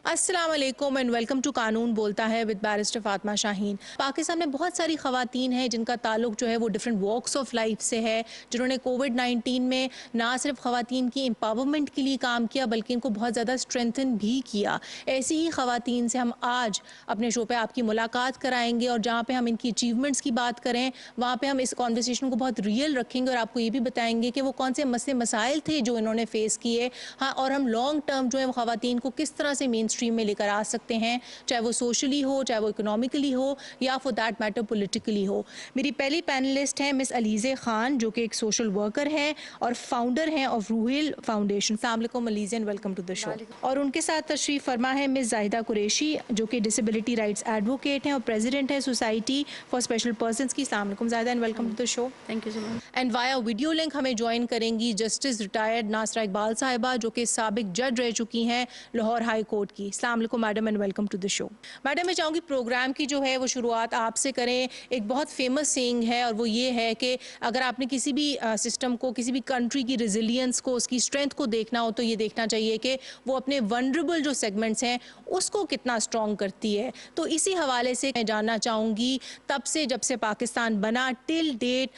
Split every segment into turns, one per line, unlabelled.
अस्सलाम वालेकुम and welcome to कानून बोलता है विद बैरिस्टर फातिमा शाहीन। पाकिस्तान में बहुत सारी ख़वातीन हैं जिनका ताल्लुक जो है वो डिफरेंट वॉक्स ऑफ लाइफ से है, जिन्होंने कोविड-19 में ना सिर्फ ख़वातीन की एम्पावरमेंट के लिए काम किया बल्कि इनको बहुत ज़्यादा स्ट्रेंथन भी किया। ऐसी ही ख़वातीन से हम आज अपने शो पे आपकी मुलाकात कराएंगे और जहाँ पे हम इनकी अचीवमेंट्स की बात करें वहाँ पे हम इस कॉन्वर्सेशन को बहुत रियल रखेंगे और आपको ये भी बताएंगे कि वो कौन से मसले मसाइल थे जो इन्होंने फेस किए। हाँ, और हम लॉन्ग टर्म जो है वो ख़वातीन को किस तरह से मेन स्ट्रीम में लेकर आ सकते हैं, चाहे वो सोशली हो, चाहे वो इकोनॉमिकली हो या फॉर दैट मैटर पॉलिटिकली हो। मेरी पहली पैनलिस्ट है मिस अलीज़े खान, जो कि एक सोशल वर्कर हैं और फाउंडर हैं ऑफ रूहेल फाउंडेशन। अस्सलाम वालेकुम Alizeh and welcome to the show. और उनके साथ तशरीफ़ फरमा है मिस जाहिदा कुरैशी, जो कि डिसेबिलिटी राइट्स एडवोकेट हैं और प्रेसिडेंट है सोसाइटी फॉर स्पेशल पर्सन्स की। अस्सलाम वालेकुम Zahida and welcome to the show.
Thank you so much.
And via video link हमें ज्वाइन करेंगी जस्टिस रिटायर्ड नासरा इकबाल साहिबा, जो कि साबिक जज रह चुकी हैं लाहौर हाई कोर्ट की। अस्सलाम वालेकुम madam and welcome to the show. Madam, मैं चाहूँगी प्रोग्राम की जो है वो शुरुआत आपसे करें। एक बहुत फेमस सेइंग है और वो ये है कि अगर आपने किसी भी सिस्टम को, किसी भी कंट्री की रेजिलियंस को, उसकी स्ट्रेंथ को देखना हो तो ये देखना चाहिए कि वो अपने वनरेबल जो सेगमेंट्स हैं उसको कितना स्ट्रॉन्ग करती है। तो इसी हवाले से मैं जानना चाहूँगी, तब से जब से पाकिस्तान बना टिल डेट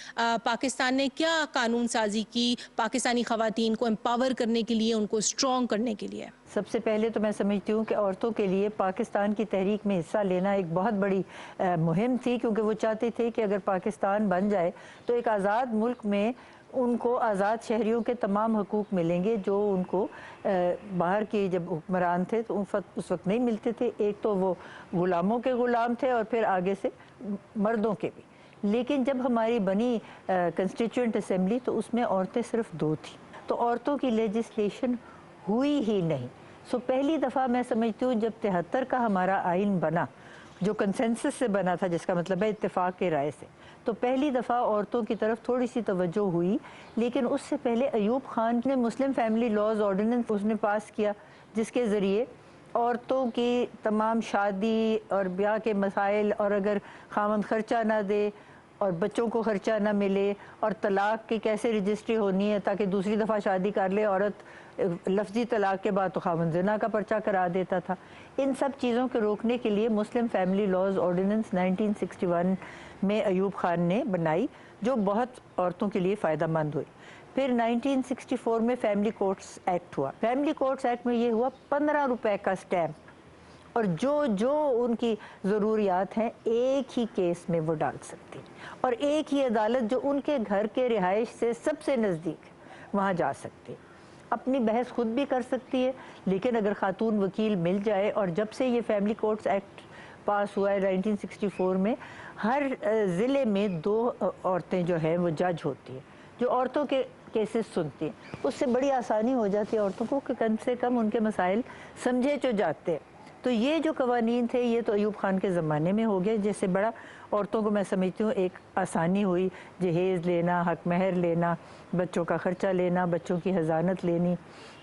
पाकिस्तान ने क्या कानून साजी की पाकिस्तानी ख़वातीन को एम्पावर करने के लिए, उनको स्ट्रॉन्ग करने के लिए?
सबसे पहले तो मैं समझती हूँ कि औरतों के लिए पाकिस्तान की तहरीक में हिस्सा लेना एक बहुत बड़ी मुहिम थी, क्योंकि वो चाहते थे कि अगर पाकिस्तान बन जाए तो एक आज़ाद मुल्क में उनको आज़ाद शहरियों के तमाम हकूक़ मिलेंगे जो उनको बाहर के जब हुक्मरान थे तो उस वक्त नहीं मिलते थे। एक तो वो ग़ुलामों के ग़ुलाम थे और फिर आगे से मर्दों के भी। लेकिन जब हमारी बनी कंस्टिट्यूएंट असेंबली तो उसमें औरतें सिर्फ 2 थी, तो औरतों की लेजिस्लेशन हुई ही नहीं। सो पहली दफ़ा मैं समझती हूँ जब 73 का हमारा आइन बना, जो कंसेंसस से बना था, जिसका मतलब है इत्तेफाक के राय से, तो पहली दफ़ा औरतों की तरफ थोड़ी सी तवज्जो हुई। लेकिन उससे पहले अयूब खान ने मुस्लिम फैमिली लॉज ऑर्डिनेंस उसने पास किया, जिसके ज़रिए औरतों की तमाम शादी और ब्याह के मसाइल, और अगर खामन खर्चा ना दे और बच्चों को खर्चा ना मिले, और तलाक की कैसे रजिस्ट्री होनी है ताकि दूसरी दफ़ा शादी कर ले औरत, लफ्ज़ी तलाक के बाद तो खामन ज़िना का पर्चा करा देता था। इन सब चीज़ों को रोकने के लिए मुस्लिम फैमिली लॉज ऑर्डिनेंस 1961 में अयूब खान ने बनाई, जो बहुत औरतों के लिए फ़ायदा मंद हुई। फिर 1964 में फैमिली कोर्ट्स एक्ट हुआ। फैमिली कोर्ट्स एक्ट में ये हुआ 15 रुपए का स्टैम्प, और जो जो उनकी ज़रूरियात हैं एक ही केस में वो डाल सकती, और एक ही अदालत जो उनके घर के रिहाइश से सबसे नज़दीक वहाँ जा सकती, अपनी बहस खुद भी कर सकती है। लेकिन अगर खातून वकील मिल जाए, और जब से ये फैमिली कोर्ट्स एक्ट पास हुआ है 1964 में, हर ज़िले में 2 औरतें जो हैं वो जज होती हैं, जो औरतों के केसेस सुनती हैं। उससे बड़ी आसानी हो जाती है औरतों को कि कम से कम उनके मसाइल समझे जो जाते हैं। तो ये जो कवानीन थे ये तो अयूब खान के ज़माने में हो गए, जिससे बड़ा औरतों को मैं समझती हूँ एक आसानी हुई, जहेज़ लेना, हक महर लेना, बच्चों का ख़र्चा लेना, बच्चों की हज़ानत लेनी,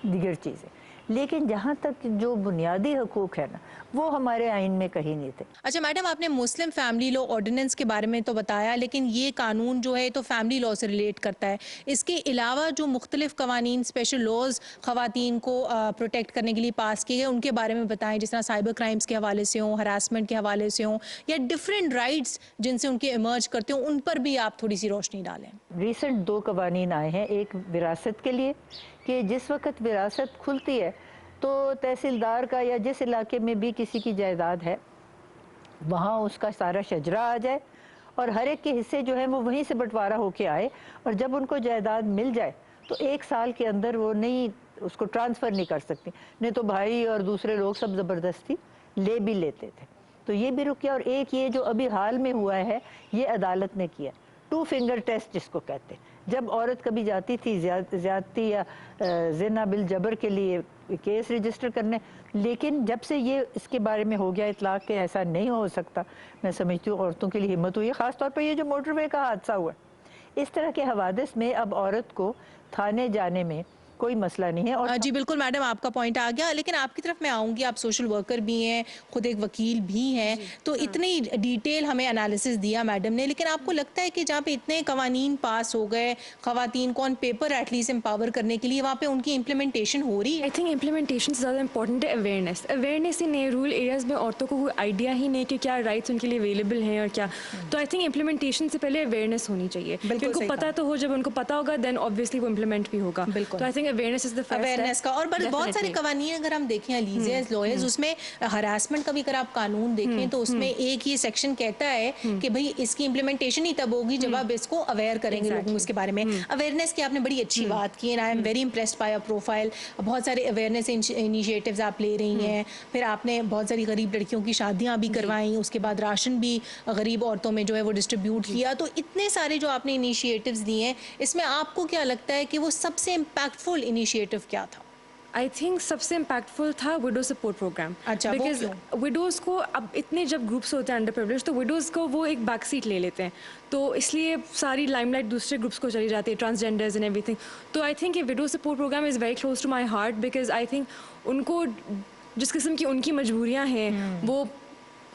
दीगर चीज़ें। लेकिन जहाँ तक जो बुनियादी हकूक़ है ना, वो हमारे आइन में कहीं नहीं थे।
अच्छा मैडम, आपने मुस्लिम फैमिली लॉ ऑर्डिनेंस के बारे में तो बताया, लेकिन ये कानून जो है तो फैमिली लॉ से रिलेट करता है। इसके अलावा जो मुख्तलिफ कवानीन, स्पेशल लॉज ख़वातीन को प्रोटेक्ट करने के लिए पास किए गए, उनके बारे में बताएं, जिस तरह साइबर क्राइम्स के हवाले से हों, हरासमेंट के हवाले से हों, या डिफरेंट राइट्स जिनसे उनके इमर्ज करते हों, उन पर भी आप थोड़ी सी रोशनी डालें।
रिसेंट 2 कवानीन आए हैं। एक विरासत के लिए कि जिस वक्त विरासत खुलती है तो तहसीलदार का या जिस इलाके में भी किसी की जायदाद है वहाँ उसका सारा शजरा आ जाए, और हर एक के हिस्से जो है वो वहीं से बंटवारा होके आए, और जब उनको जायदाद मिल जाए तो 1 साल के अंदर वो नहीं उसको ट्रांसफ़र नहीं कर सकती। नहीं तो भाई और दूसरे लोग सब ज़बरदस्ती ले भी लेते थे। तो ये भी रुक गया। और एक ये जो अभी हाल में हुआ है, ये अदालत ने किया, 2 फिंगर टेस्ट जिसको कहते हैं। जब औरत कभी जाती थी ज़्यादती या ज़िना बिल जबर के लिए केस रजिस्टर करने, लेकिन जब से ये इसके बारे में हो गया इतलाक़ के ऐसा नहीं हो सकता, मैं समझती हूँ औरतों के लिए हिम्मत हुई है। ख़ास तौर पर ये जो मोटरवे का हादसा हुआ, इस तरह के हवादिस में अब औरत को थाने जाने में कोई मसला नहीं है। और
जी बिल्कुल मैडम, आपका पॉइंट आ गया, लेकिन आपकी तरफ मैं आऊँगी। आप सोशल वर्कर भी हैं, खुद एक वकील भी हैं, तो इतनी डिटेल हमें एनालिसिस दिया मैडम ने, लेकिन आपको लगता है कि जहाँ पे इतने कवानीन पास हो गए, खवातीन को ऑन पेपर एटलीस्ट एम्पावर करने के लिए, वहाँ पे उनकी इम्प्लीमेंटेशन हो रही है?
आई थिंक इम्प्लीमेंटेशन से ज़्यादा इंपॉर्टेंट है अवेयरनेस ही नहीं। रूरल एरियाज़ में औरतों को कोई आइडिया ही नहीं कि क्या राइट्स उनके लिए अवेलेबल हैं और क्या। तो आई थिंक इम्प्लीमेंटेशन से पहले अवेयरनेस होनी चाहिए,
बिल्कुल
उनको
सही
पता
कहा।
तो हो, जब उनको पता होगा देन ऑब्वियसली वो इम्प्लीमेंट भी होगा।
बिल्कुल।
तो I think awareness is the first
awareness का, और बहुत सारे कवानीन अगर हम देखें एज लॉयर्स, उसमें हरासमेंट का भी अगर आप कानून देखें तो उसमें एक ये सेक्शन कहता है कि भाई इसकी इम्प्लीमेंटेशन ही तब होगी जब आप इसको अवेयर करेंगे लोगों को इसके बारे में। अवेयरनेस की आपने बड़ी अच्छी बात की, and I am very impressed by your profile. बहुत सारे अवेयरनेस इनिशिएटिव्स आप ले रही हैं, फिर आपने बहुत सारी गरीब लड़कियों की शादियां भी करवाई, उसके बाद राशन भी गरीब औरतों में जो है वो डिस्ट्रीब्यूट किया। तो इतने सारे जो आपने इनिशिएटिव्स दिए हैं, इसमें आपको क्या लगता है कि वो सबसे इम्पैक्टफुल इनिशिएटिव क्या था?
आई थिंक सबसे इम्पैक्टफुल था विडो सपोर्ट प्रोग्राम।
अच्छा, वो
बिकॉज
क्यों?
विडोज़ को अब इतने जब ग्रुप्स होते हैं अंडर प्रिविलेज, तो विडोज़ को वो एक बैक सीट ले लेते हैं, तो इसलिए सारी लाइमलाइट दूसरे ग्रुप्स को चली जाती है, ट्रांसजेंडर्स एंड एवरीथिंग। तो आई थिंक ये widow support program is very close to my heart, because I think उनको जिस किस्म की उनकी मजबूरियाँ हैं वो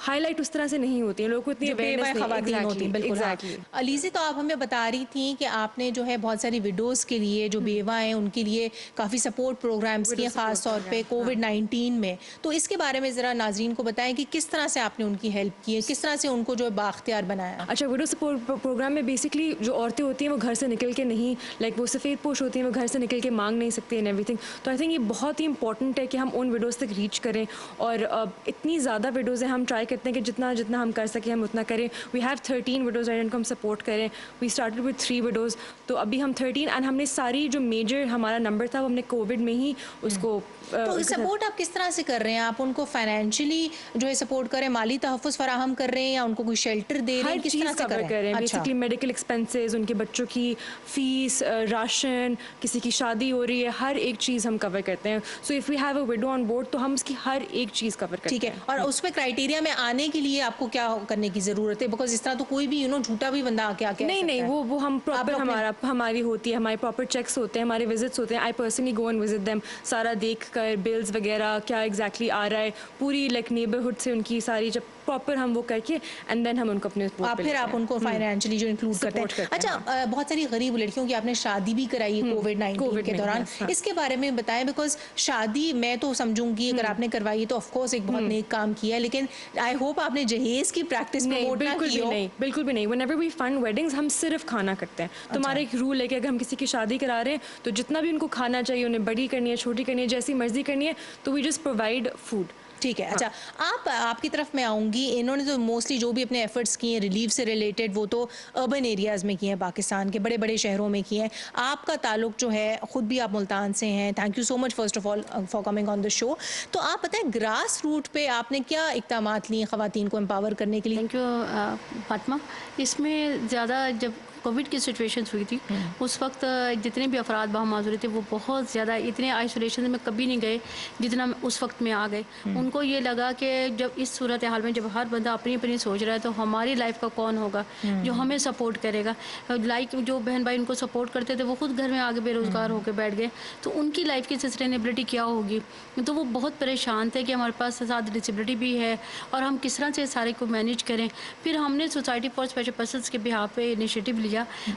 हाईलाइट उस तरह से नहीं होती हैं, लोगों को इतनी अवेयरनेस
खवातीन होती हैं। बिल्कुल
एग्जैक्टली।
अलीज़े, तो आप हमें बता रही थी कि आपने जो है बहुत सारी विडोज़ के लिए, जो बेवा हैं उनके लिए काफ़ी सपोर्ट प्रोग्राम्स किए, ख़ास तौर पे कोविड-19 में। तो इसके बारे में ज़रा नाज़रीन को बताएं कि किस तरह से आपने उनकी हेल्प की है, किस तरह से उनको जो है बाख्तियार बनाया?
अच्छा, विडो सपोर्ट प्रोग्राम में बेसिकली जो औरतें होती हैं वो घर से निकल के नहीं, लाइक वो सफ़ेद पोश होती हैं, वो घर से निकल के मांग नहीं सकती एंड एवरीथिंग। तो आई थिंक ये बहुत ही इंपॉर्टेंट है कि हम उन विडोज़ तक रीच करें, और इतनी ज़्यादा विडोज़ हैं, हम ट्राई करते हैं कि जितना जितना हम कर सकें हम उतना करें। वी हैव 13 विडोज़ जिनको हम सपोर्ट करें। वी स्टार्टेड विद 3 विडोज़, तो अभी हम 13, एंड हमने सारी जो मेजर हमारा नंबर था वो हमने कोविड में ही उसको
तो सपोर्ट आप किस तरह से कर रहे हैं? आप उनको फाइनेंशियली जो है सपोर्ट करें, माली तहफ़्फ़ुज़ फराहम कर रहे हैं, या उनको कोई शेल्टर दे रहे
हर
हैं, किस तरह
चीज़
से
कवर कर रहे हैं।
अच्छा।
बेसिकली मेडिकल एक्सपेंसेस, उनके बच्चों की फीस, राशन, किसी की शादी हो रही है, हर एक चीज़ हम कवर करते हैं। So if we have a widow on board तो हम उसकी हर एक चीज़ कवर करते हैं।
ठीक है, और उसमें क्राइटेरिया में आने के लिए आपको क्या करने की ज़रूरत है? बिकॉज़ इस तरह तो कोई भी झूठा भी बंदा आके आके
नहीं नहीं, वो हम प्रॉपर हमारी होती है, हमारे प्रॉपर चेक्स होते हैं, हमारे विजिट्स होते हैं। I personally go and visit them, सारा देख कर बिल्स वगैरह क्या एग्जैक्टली आ रहा है, पूरी लाइक नेबरहुड से उनकी सारी जब प्रॉपर हम वो करके एंड देन हम उनको अपने
फिर आप उनको फाइनेंशियली जो इंक्लूड करते हैं। अच्छा, बहुत सारी गरीब लड़कियों की आपने शादी भी कराई है कोविड-19 के दौरान, इसके बारे में बताएं। बिकॉज शादी मैं तो समझूंगी अगर आपने करवाई तो ऑफ कोर्स एक बहुत नेक काम किया है, लेकिन आई होप आपने जहेज की प्रैक्टिस प्रमोट ना की हो।
बिल्कुल भी नहीं। व्हेनेवर वी फंड वेडिंग्स हम सिर्फ खाना करते हैं। तो हमारा एक रूल है कि अगर हम किसी की शादी करा रहे हैं तो जितना भी उनको खाना चाहिए, उन्हें बड़ी करनी है, छोटी करनी है, जैसी मर्जी करनी है, तो वी जस्ट प्रोवाइड फूड।
ठीक है। अच्छा, आपकी तरफ मैं आऊँगी। इन्होंने तो मोस्टली जो भी अपने एफर्ट्स किए हैं रिलीफ से रिलेटेड, वो तो अर्बन एरियाज़ में किए हैं, पाकिस्तान के बड़े बड़े शहरों में किए हैं। आपका ताल्लुक जो है, ख़ुद भी आप मुल्तान से हैं। Thank you so much first of all for coming on the show. तो आप बताएं ग्रास रूट पे आपने क्या इक़दामात लिए ख़वातीन को एम्पावर करने के लिए?
Thank you Fatima. इसमें ज़्यादा जब कोविड की सिचुएशंस हुई थी उस वक्त जितने भी अफराद बहामाज़ूरी थे वो बहुत ज़्यादा इतने आइसोलेशन में कभी नहीं गए जितना उस वक्त में आ गए। उनको ये लगा कि जब इस सूरत हाल में जब हर बंदा अपनी अपनी सोच रहा है तो हमारी लाइफ का कौन होगा जो हमें सपोर्ट करेगा। लाइक जो बहन भाई उनको सपोर्ट करते थे वो खुद घर में आगे बेरोज़गार होकर बैठ गए, तो उनकी लाइफ की सस्टेनेबिलिटी क्या होगी। तो वो बहुत परेशान थे कि हमारे पास साथ डिसेबिलिटी भी है और हम किस तरह से सारे को मैनेज करें। फिर हमने सोसाइटी फॉर स्पेशल पर्सन्स के बिहाफ पे इनिशिएटिव लिया।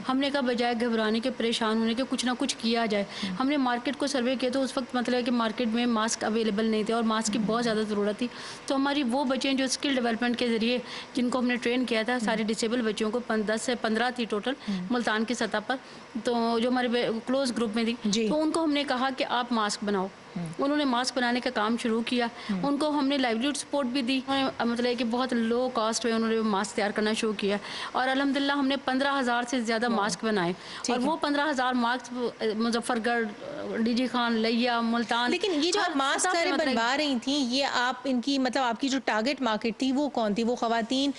हमने कहा बजाय घबराने के, परेशान होने के, कुछ ना कुछ किया जाए। हमने मार्केट को सर्वे किया तो उस वक्त मतलब है कि मार्केट में मास्क अवेलेबल नहीं थे और मास्क की बहुत ज़्यादा ज़रूरत थी। तो हमारी वो बच्चे जो स्किल डेवलपमेंट के ज़रिए जिनको हमने ट्रेन किया था, सारे डिसेबल बच्चों को 10 से 15 थी टोटल मुल्तान की सतह पर, तो जो हमारे क्लोज ग्रुप में थी, तो उनको हमने कहा कि आप मास्क बनाओ। उन्होंने मास्क बनाने का काम शुरू किया। उनको हमने लाइवलीहुड सपोर्ट भी दी। मतलब कि बहुत लो कॉस्ट में उन्होंने मास्क तैयार करना शुरू किया और अल्हम्दुलिल्लाह हमने 15,000 से ज़्यादा मास्क बनाए और वो 15,000 मास्क मुजफ्फरगढ़, डीजी खान, लिया, मुल्तान।
लेकिन ये जो आप मास्क सारे बनवा रही थी, ये आप इनकी मतलब आपकी जो टारगेट मार्केट थी वो कौन थी? वो खवातीन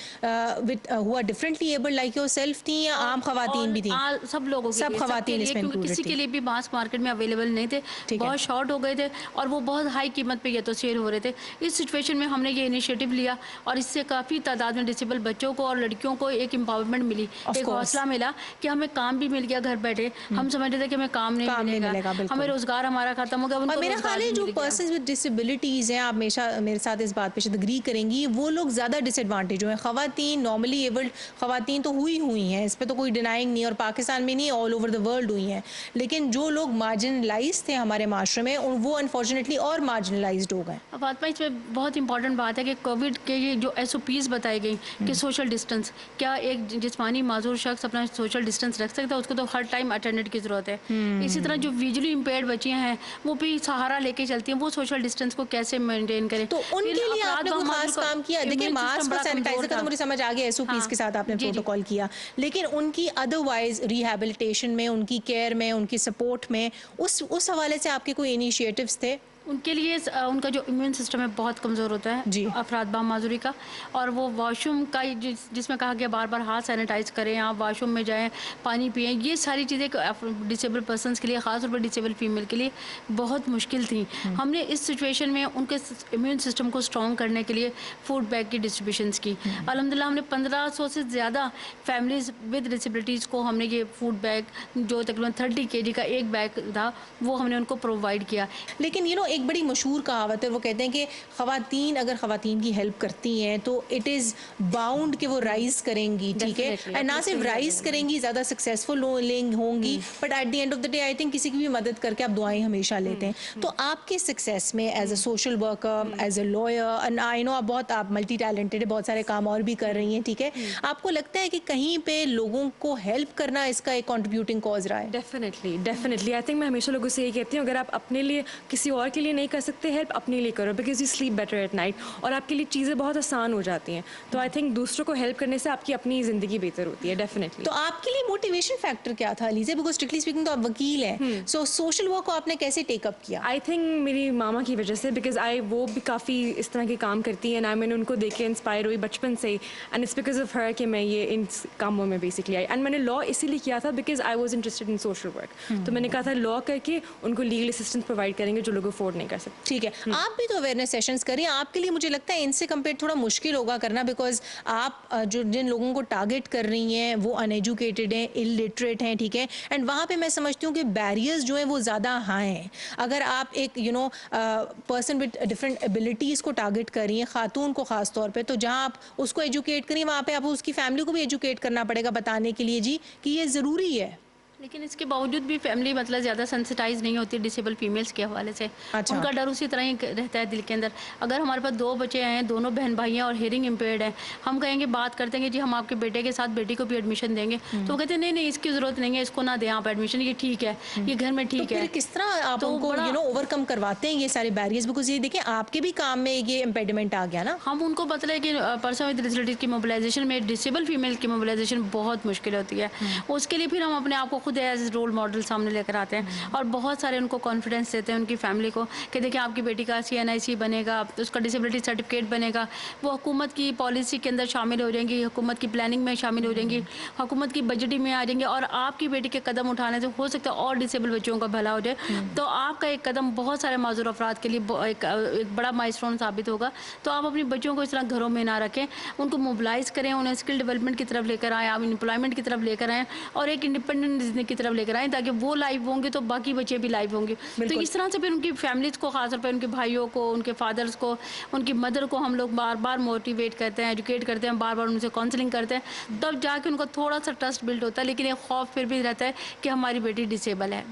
हुआ डिफरेंटली एबल लाइक योरसेल्फ थी या आम खवातीन भी थी?
सब लोगों के लिए,
सब खवातीन इसमें
क्योंकि किसी के लिए भी मास्क मार्केट में अवेलेबल नहीं थे, बहुत शॉर्ट हो गए थे। थे और वो बहुत हाई कीमत पे ये तो सेल हो रहे थे। इस सिचुएशन में हमने ये इनिशिएटिव लिया और इससे काफ़ी तादाद में डिसेबल बच्चों को और लड़कियों को एक एम्पावरमेंट मिली, एक हौसला मिला कि हमें काम भी मिल गया घर बैठे। हम समझते थे कि हमें काम नहीं मिलेगा, हमें रोजगार हमारा खत्म हो गया।
और मेरा ख्याल है जो पर्सन विद डिसेबिलिटीज हैं, आप हमेशा मेरे साथ इस बात पे शायद एग्री करेंगी, वो लोग ज़्यादा डिसएडवांटेज हुए हैं। ख़वातीन नॉर्मली एबल्ड ख़वातीन तो हुई हैं, इस पर तो कोई डिनाइंग नहीं, और पाकिस्तान में नहीं ऑल ओवर द वर्ल्ड हुई हैं, लेकिन जो लोग मार्जिनलाइज थे हमारे माशरे में वो अनफॉर्चुनेटली और मार्जिनलाइज्ड हो गए।
फातिमा, इसमें बहुत इंपॉर्टेंट बात है कि कोविड के ये जो SOPs बताई गई कि सोशल डिस्टेंस, क्या एक जिस्मानी माजूर शख्स अपना सोशल डिस्टेंस रख सकता है? उसको तो हर टाइम अटेंडेंट की ज़रूरत है। इसी तरह जो विजुअली इम्पेयर्ड बच्चियां हैं वो भी सहारा लेके चलती हैं, वो सोशल डिस्टेंस को कैसे मेंटेन करें?
तो उनके लिए आपने कोई खास काम किया? देखिए, मास्क और सैनिटाइजर का तो मुझे समझ आ गया, SOPs के साथ आपने प्रोटोकॉल किया, लेकिन उनकी अदरवाइज रिहैबिलिटेशन में, उनकी केयर में, उनकी सपोर्ट में, उस हवाले से आपके कोई इनिशिएटिव्स थे?
उनके लिए उनका जो इम्यून सिस्टम है बहुत कमज़ोर होता है
जी,
अफराद बामाजूरी का, और वो वॉशरूम का जिसमें कहा गया बार बार हाथ सैनिटाइज करें, आप वॉशरूम में जाएं, पानी पिएं, ये सारी चीज़ें डिसेबल पर्सनस के लिए, ख़ासतौर पर डिसेबल फीमेल के लिए बहुत मुश्किल थी। हमने इस सिचुएशन में उनके इम्यून सिस्टम को स्ट्रॉन्ग करने के लिए फूड बैग की डिस्ट्रीब्यूशंस की। अल्हम्दुलिल्लाह हमने 1500 से ज़्यादा फैमिलीज़ विद डिसेबिलिटीज़ को हमने ये फूड बैग, जो तकरीबन 30 kg का एक बैग था, वो हमने उनको प्रोवाइड किया।
लेकिन एक बड़ी मशहूर कहावत है, वो कहते हैं कि ख़वातीन अगर ख़वातीन की हेल्प करती हैं तो इट इज़ बाउंड कि वो राइज करेंगी, ठीक है, और ना सिर्फ राइज करेंगी, ज़्यादा सक्सेसफुल होंगी, but at the end of the day I think किसी की भी मदद करके आप दुआएं हमेशा लेते हैं। तो आपके सक्सेस में as a social worker, as a lawyer, and I know आप मल्टी टैलेंटेड है, बहुत सारे काम और भी कर रही हैं, ठीक है, आपको लगता है कि कहीं पे लोगों को हेल्प करना इसका एक कॉन्ट्रीब्यूटिंग कॉज रहा है?
डेफिनेटली आई थिंक मैं हमेशा लोगों से ये कहती हूँ, अगर आप अपने लिए किसी और के लिए नहीं कर सकते हेल्प, अपने लिए करो, because you sleep better at night और आपके लिए चीज़ें बहुत आसान हो जाती हैं। तो आई थिंक दूसरों को हेल्प करने से आपकी अपनी ज़िंदगी बेहतर होती है। डेफिनेटली।
तो आपके लिए मोटिवेशन फैक्टर क्या था अलीज़ा? बिकॉज स्ट्रिक्टली स्पीकिंग तो आप वकील हैं, सो सोशल वर्क को आपने कैसे टेकअप किया?
आई थिंक मेरी मामा की वजह से, बिकॉज वो भी काफ़ी इस तरह के काम करती हैं ना, मैंने उनको देख के इंस्पायर हुई बचपन से ही, and it's because of her कि मैं ये इन कामों में बेसिकली आई। एंड मैंने लॉ इसीलिए किया था because I was interested in social work. तो मैंने कहा था लॉ करके उनको लीगल असिस्टेंस प्रोवाइड करेंगे जो लोग अफोर्ड नहीं कर सकते।
ठीक है, आप भी तो अवेयरनेस सेशंस करिए, आपके लिए मुझे लगता है इनसे कंपेयर थोड़ा मुश्किल होगा करना, बिकॉज आप जो जिन लोगों को टारगेट कर रही हैं वो अनएजुकेटेड हैं, इलिटरेट हैं, ठीक है, एंड वहाँ पे मैं समझती हूँ कि बैरियर्स जो हैं वो ज़्यादा हाई हैं। अगर आप एक पर्सन विद डिफरेंट एबिलिटीज़ को टारगेट कर रही हैं, खातून को ख़ास तौर पे, तो जहाँ आप उसको एजुकेट करिए, वहाँ पे आपको उसकी फैमिली को भी एजुकेट करना पड़ेगा, बताने के लिए जी कि ये ज़रूरी है।
लेकिन इसके बावजूद भी फैमिली मतलब ज़्यादा सेंसिटाइज नहीं होती डिसेबल फीमेल्स के हवाले से।
अच्छा।
उनका डर उसी तरह ही रहता है दिल के अंदर। अगर हमारे पास 2 बच्चे हैं, दोनों बहन भाई हैं और हेयरिंग इम्पेयर्ड हैं, हम कहेंगे, बात करते हैं कि जी हम आपके बेटे के साथ बेटी को भी एडमिशन देंगे, तो वो कहते हैं नहीं इसकी ज़रूरत नहीं है, इसको ना दें आप एडमिशन, ये ठीक है, ये घर में ठीक है।
किस तरह आप उनको ओवरकम करवाते हैं ये सारे बैरियर्स? बिकॉज ये देखिए आपके भी काम में ये इम्पेडिमेंट आ गया ना।
हम उनको बतलाए कि पर्सन विद डिसेबिलिटीज की मोबिलाइजेशन में डिसेबल फीमेल की मोबिलाइजेशन बहुत मुश्किल होती है। उसके लिए फिर हम अपने आप को खुद एज रोल मॉडल सामने लेकर आते हैं और बहुत सारे उनको कॉन्फिडेंस देते हैं, उनकी फैमिली को, कि देखिए आपकी बेटी का CNIC बनेगा, उसका डिसेबिलिटी सर्टिफिकेट बनेगा, वो हुकूमत की पॉलिसी के अंदर शामिल हो जाएंगी, हुकूमत की प्लानिंग में शामिल हो जाएंगी, हुकूमत की बजटिंग में आ जाएंगे, और आपकी बेटी के कदम उठाने से हो सकता है और डिसेबल बच्चों का भला हो जाए। तो आपका एक कदम बहुत सारे माजूर अफराद के लिए एक बड़ा माइलस्टोन साबित होगा। तो आप अपनी बच्चों को इस तरह घरों में ना रखें, उनको मोबिलाइज करें, उन्हें स्किल डेवलपमेंट की तरफ लेकर आएँ, आप एम्प्लॉयमेंट की तरफ लेकर आएँ और एक इंडिपेंडेंट जिंदगी की तरफ लेकर आएँ, ताकि वो लाइव होंगे तो बाकी बच्चे भी लाइव होंगे। तो इस तरह से फिर उनकी फैमिलीज को, खासतौर पर उनके भाइयों को, उनके फादर्स को, उनकी मदर को हम लोग बार बार मोटिवेट करते हैं, एजुकेट करते हैं, बार बार उनसे काउंसलिंग करते हैं, तब जाके उनको थोड़ा सा ट्रस्ट बिल्ड होता है। लेकिन एक खौफ फिर भी रहता है कि हमारी बेटी डिसेबल है।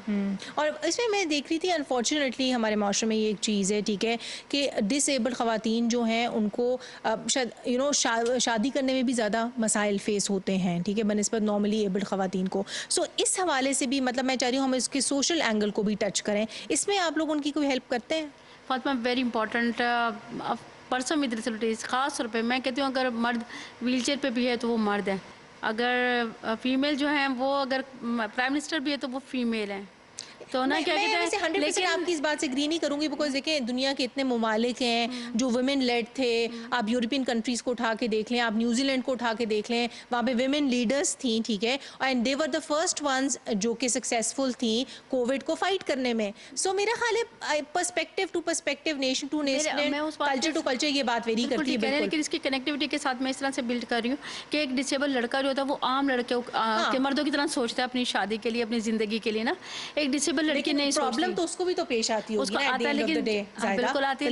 और इसमें मैं देख रही थी अनफॉर्चुनेटली हमारे माशरे में ये एक चीज़ है, ठीक है, कि डिसेबल ख़वातीन जो हैं उनको शायद शादी करने में भी ज़्यादा मसाइल फेस होते हैं, ठीक है, बनस्बत नॉर्मली एबल्ड ख़वातीन को। सो इस हवाले से भी मतलब मैं चाह रही हूँ हम इसके सोशल एंगल को भी टच करें, इसमें आप लोग उनकी कोई हेल्प करते हैं?
Fatima, very important person with disabilities, ख़ास तौर पे मैं कहती हूँ अगर मर्द व्हीलचेयर पे भी है तो वो मर्द है, अगर फीमेल जो है वो अगर प्राइम मिनिस्टर भी है तो वो फीमेल है। तो ना क्या कहते हैं,
वैसे 100% आपकी इस बात से एग्री नहीं करूंगी, बिकॉज देखें दुनिया के इतने ममालिक हैं जो वुमेन लेड थे। आप यूरोपियन कंट्रीज को उठा के देख लें, आप न्यूजीलैंड को उठा के देख लें, वहाँ पे वुमेन लीडर्स थी, ठीक है, and they were the first ones जो कि सक्सेसफुल थी कोविड को फाइट करने में। सो मेरा ख्याल है perspective to perspective, nation to nation, culture to culture, ये बात वेरी करती है बिल्कुल।
लेकिन इसकी कनेक्टिविटी के साथ मैं इस तरह से बिल्ड कर रही हूँ कि एक डिसेबल लड़का जो होता है वो आम लड़के के मर्दों की तरह सोचता है अपनी शादी के लिए, अपनी जिंदगी के लिए ना। एक डिसेबल लड़की नहीं सोचती।
प्रॉब्लम तो उसको भी तो पेश आती होगी ना,
आता है, लेकिन बिल्कुल आती है,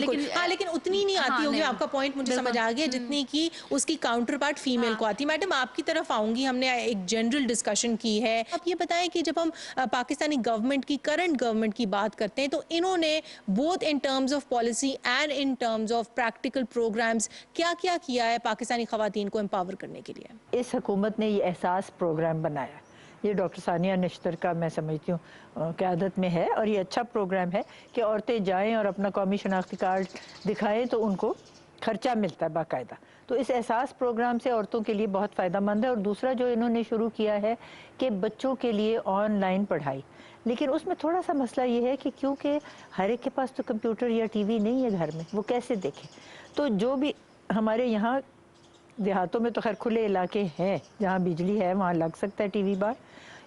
लेकिन उतनी नहीं आती होगी। आपका पॉइंट मुझे समझ आ गया, जितनी की उसकी काउंटर पार्ट फीमेल को आती। मैडम आपकी तरफ आऊंगी, हमने एक जनरल डिस्कशन की है। आप ये बताएं कि जब हम पाकिस्तानी गवर्नमेंट की, करंट गवर्नमेंट की बात करते हैं, तो इन्होंने both in terms of policy and in terms of practical programs क्या क्या किया है पाकिस्तानी खवातीन को एम्पावर करने के लिए?
इस हुकूमत ने ये एहसास प्रोग्राम बनाया, ये डॉक्टर सानिया नश्तर का मैं समझती हूँ क़यादत में है, और ये अच्छा प्रोग्राम है कि औरतें जाएं और अपना कौमी शनाख्ती कार्ड दिखाएं तो उनको खर्चा मिलता है बाकायदा। तो इस एहसास प्रोग्राम से औरतों के लिए बहुत फ़ायदेमंद है। और दूसरा जो इन्होंने शुरू किया है कि बच्चों के लिए ऑनलाइन पढ़ाई, लेकिन उसमें थोड़ा सा मसला ये है कि क्योंकि हर एक के पास तो कंप्यूटर या टीवी नहीं है घर में, वो कैसे देखें। तो जो भी हमारे यहाँ देहातों में तो खैर खुले इलाके हैं जहाँ बिजली है, वहाँ लग सकता है टीवी बार,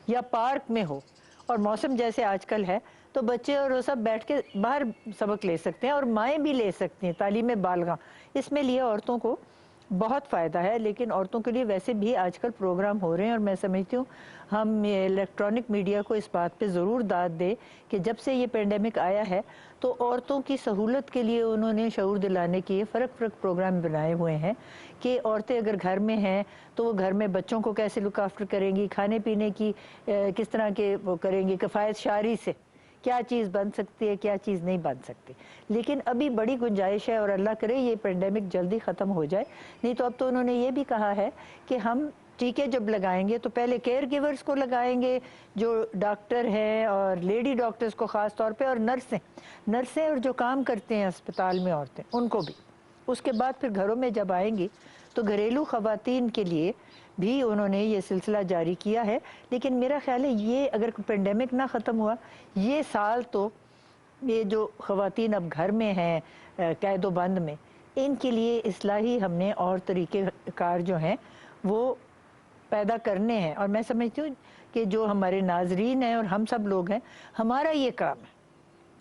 या पार्क में हो, और मौसम जैसे आजकल है तो बच्चे और वो सब बैठ के बाहर सबक ले सकते हैं, और माएँ भी ले सकती हैं तालीम बालगा। इसमें लिए औरतों को बहुत फ़ायदा है। लेकिन औरतों के लिए वैसे भी आजकल प्रोग्राम हो रहे हैं, और मैं समझती हूँ हम इलेक्ट्रॉनिक मीडिया को इस बात पे ज़रूर दाद दें कि जब से ये पेंडेमिक आया है तो औरतों की सहूलत के लिए उन्होंने शऊर दिलाने के फ़र्क प्रोग्राम बनाए हुए हैं कि औरतें अगर घर में हैं तो वो घर में बच्चों को कैसे लुक आफ्टर करेंगी, खाने पीने की किस तरह के वो करेंगी, किफ़ायत शारी से क्या चीज़ बन सकती है, क्या चीज़ नहीं बन सकती। लेकिन अभी बड़ी गुंजाइश है, और अल्लाह करे ये पेंडेमिक जल्दी ख़त्म हो जाए। नहीं तो अब तो उन्होंने ये भी कहा है कि हम टीके जब लगाएंगे तो पहले केयर गिवर्स को लगाएंगे, जो डॉक्टर हैं और लेडी डॉक्टर्स को ख़ास तौर पे, और नर्सें और जो काम करते हैं अस्पताल में औरतें, उनको भी। उसके बाद फिर घरों में जब आएंगी तो घरेलू ख़वातीन के लिए भी उन्होंने ये सिलसिला जारी किया है। लेकिन मेरा ख्याल है ये अगर पेंडेमिक ना ख़त्म हुआ ये साल, तो ये जो ख़वातीन अब घर में हैं कैदो बंद में, इनके लिए इस्लाही हमने और तरीके कार जो हैं वो पैदा करने हैं। और मैं समझती हूँ कि जो हमारे नाजरीन हैं और हम सब लोग हैं, हमारा ये काम है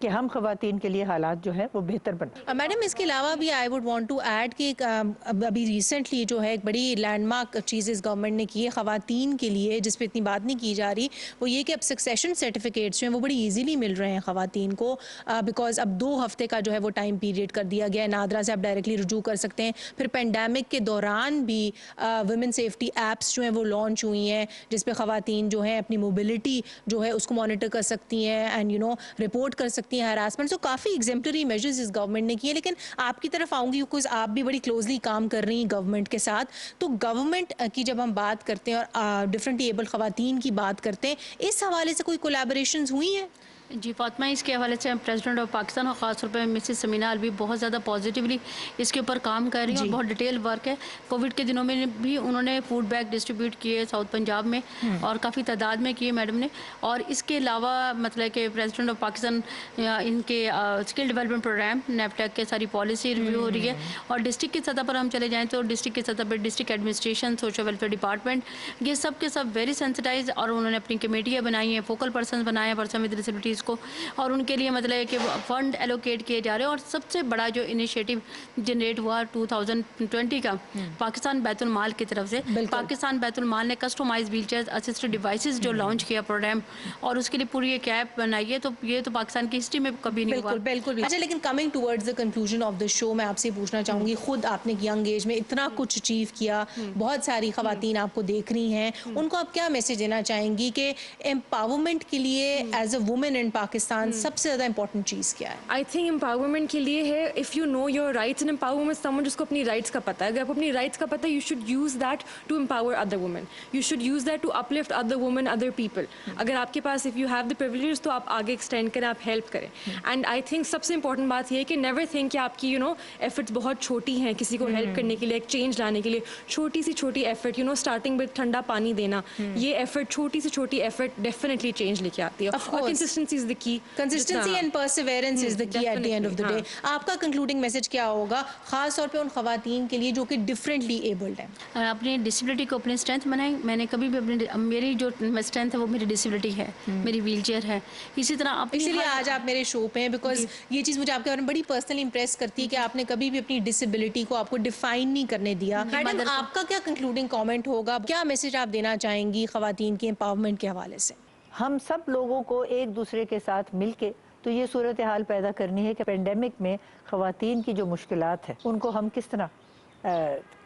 कि हम ख़वातीन के लिए हालात जो है वो बेहतर बनाएं।
मैडम इसके अलावा भी I would want to add कि अभी रिसेंटली जो है एक बड़ी लैंडमार्क चीज़ इस गवर्नमेंट ने की है ख़वातीन के लिए, जिस पे इतनी बात नहीं की जा रही, वो ये कि अब सक्सेशन सर्टिफिकेट्स जो हैं वो बड़ी इजीली मिल रहे हैं ख़वातीन को, बिकॉज अब 2 हफ्ते का जो है वो टाइम पीरियड कर दिया गया है। नादरा से आप डायरेक्टली रुजू कर सकते हैं। फिर पेंडेमिक के दौरान भी वुमेन सेफ्टी एप्स जो हैं वो लॉन्च हुई हैं, जिस पे ख़वातीन जो है अपनी मोबिलिटी जो है उसको मॉनिटर कर सकती हैं एंड रिपोर्ट कर सकती हैं हरासमेंट। सो काफ़ी एग्जेम्पलरी मेजर्स इस गवर्नमेंट ने किए। लेकिन आपकी तरफ आऊँगी बिकॉज आप भी बड़ी क्लोजली काम कर रही हैं गवर्नमेंट के साथ। तो गवर्नमेंट की जब हम बात करते हैं और डिफरेंटली एबल ख़वातीन की बात करते हैं, इस हवाले से कोई कोलैबोरेशंस हुई हैं?
जी फातिमा, इसके हवाले से प्रेसिडेंट ऑफ पाकिस्तान और ख़ास तौर पर मिसेस समीना अलवी बहुत ज़्यादा पॉजिटिवली इसके ऊपर काम कर रही हैं और बहुत डिटेल वर्क है। कोविड के दिनों में भी उन्होंने फूड बैग डिस्ट्रीब्यूट किए साउथ पंजाब में और काफ़ी तादाद में किए मैडम ने। और इसके अलावा मतलब कि प्रेसिडेंट ऑफ पाकिस्तान इनके स्किल डेवलपमेंट प्रोग्राम नेपटेक के सारी पॉलिसी रिव्यू हो रही है। और डिस्ट्रिक्ट की सतह पर हम चले जाएँ तो डिस्ट्रिक्ट की सतह पर district administration, social welfare department, ये सब के सब वेरी सेंसिटाइज, और उन्होंने अपनी कमेटियाँ बनाई हैं, फोकल पर्सन बनाए हैं पर्सन विद डिसेबिलिटीज़ को, और उनके लिए मतलब है कि फंड एलोकेट किए जा रहे हैं। और सबसे बड़ा जो इनिशिएटिव जनरेट हुआ 2020 का पाकिस्तान बैतुल माल की तरफ से, पाकिस्तान बैतुल माल ने कस्टमाइज व्हीलचेयर असिस्टेड डिवाइसेस जो लॉन्च किया प्रोग्राम, और उसके लिए पूरी एक ऐप बनाई है। तो ये तो पाकिस्तान की हिस्ट्री में कभी नहीं हुआ।
बिल्कुल। अच्छा, लेकिन coming towards the conclusion of the show, मैं आपसे पूछना चाहूँगी, खुद आपने यंग एज में इतना कुछ अचीव किया, बहुत सारी ख़वातीन आपको देख रही हैं, उनको आप क्या मैसेज देना चाहेंगी कि एम्पावरमेंट के लिए as a woman in Pakistan सबसे ज़्यादा इंपॉर्टेंट चीज़ क्या है?
आई थिंक एम्पावरमेंट के लिए है if you know your rights, and empowerment someone जिसको अपनी राइट्स का पता है। अगर आपको अपनी राइट्स का पता है, you should use that to empower other women, you should use that to uplift other women, other people. अगर आपके पास if you have the privilege तो आप आगे एक्सटेंड करें, आप हेल्प करें। एंड आई थिंक सबसे इंपॉर्टेंट बात यह है कि नेवर थिंक कि आपकी एफर्ट्स बहुत छोटी हैं किसी को हेल्प करने के लिए, एक चेंज लाने के लिए। छोटी सी छोटी एफर्ट, स्टार्टिंग विद ठंडा पानी देना, ये एफर्ट, छोटी सी छोटी एफर्ट डेफिनेटली चेंज लेके आती है। और consistency consistency is the key.
Consistency and perseverance is the key at the end of the day.
definitely,
आपका कंक्लूडिंग मैसेज क्या होगा खास तौर पे उन खवातीन के लिए जो कि डिफरेंटली एबल्ड हैं?
अपनी डिसेबिलिटी को अपनी स्ट्रेंथ बनाएं. मैंने कभी भी अपनी मेरी जो स्ट्रेंथ है वो मेरी डिसेबिलिटी है, मेरी व्हीलचेयर है. इसी तरह अपनी
इसीलिए आज आप मेरे शो पे हैं, बिकॉज ये चीज़ मुझे आपके बारे में बड़ी पर्सनली इंप्रेस करती है कि आपने कभी भी अपनी डिसेबिलिटी को आपको डिफाइन नहीं करने दिया. मैडम, आपका क्या कंक्लूडिंग कमेंट होगा, क्या मैसेज आप देना चाहेंगी खवातीन के एम्पावरमेंट के हवाले से?
हम सब लोगों को एक दूसरे के साथ मिलके तो ये सूरत हाल पैदा करनी है कि पेंडेमिक में ख़वातीन की जो मुश्किलात है उनको हम किस तरह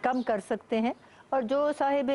कम कर सकते हैं, और जो साहिब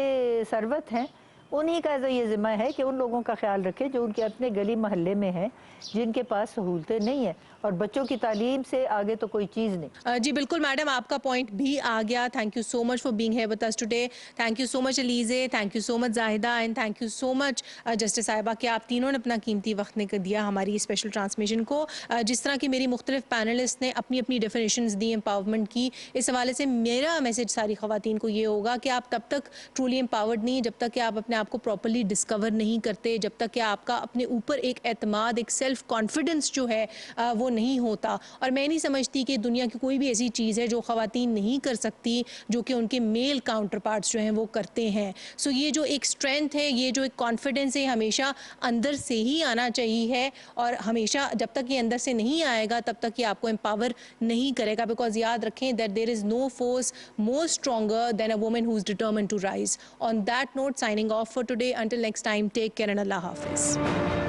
सरवत हैं उन्हीं का ये ज़िम्मा है कि उन लोगों का ख्याल रखें जो उनके अपने गली मोहल्ले में हैं, जिनके पास सहूलतें नहीं है, और बच्चों की तालीम से आगे तो कोई चीज़ नहीं.
जी बिल्कुल मैडम, आपका पॉइंट भी आ गया. Thank you so much for being here with us today. Thank you so much Alizeh, thank you so much Zahida, and thank you so much justice साहिबा कि आप तीनों ने अपना कीमती वक्त निकाल दिया हमारी स्पेशल ट्रांसमिशन को. जिस तरह की मेरी मुख्तलिफ पैनलिस्ट ने अपनी अपनी डेफिनेशंस दी एम्पावरमेंट की, इस हवाले से मेरा मैसेज सारी खवातीन को ये होगा कि आप तब तक ट्रूली एम्पावर्ड नहीं जब तक कि आप अपने आप को प्रॉपरली डिस्कवर नहीं करते, जब तक कि आपका अपने ऊपर एक एतमाद, एक सेल्फ कॉन्फिडेंस जो है वो नहीं होता. और मैं नहीं समझती कि दुनिया की कोई भी ऐसी चीज़ है जो ख़वातीन नहीं कर सकती जो कि उनके मेल काउंटर पार्ट्स जो हैं वो करते हैं. सो ये जो एक स्ट्रेंथ है, ये जो एक कॉन्फिडेंस है, हमेशा अंदर से ही आना चाहिए, और हमेशा जब तक ये अंदर से नहीं आएगा तब तक ये आपको एम्पावर नहीं करेगा. बिकॉज याद रखें that there is no force more stronger than a woman who is determined to rise. On that note, signing off for today. Until next time, take care and Allah Hafiz.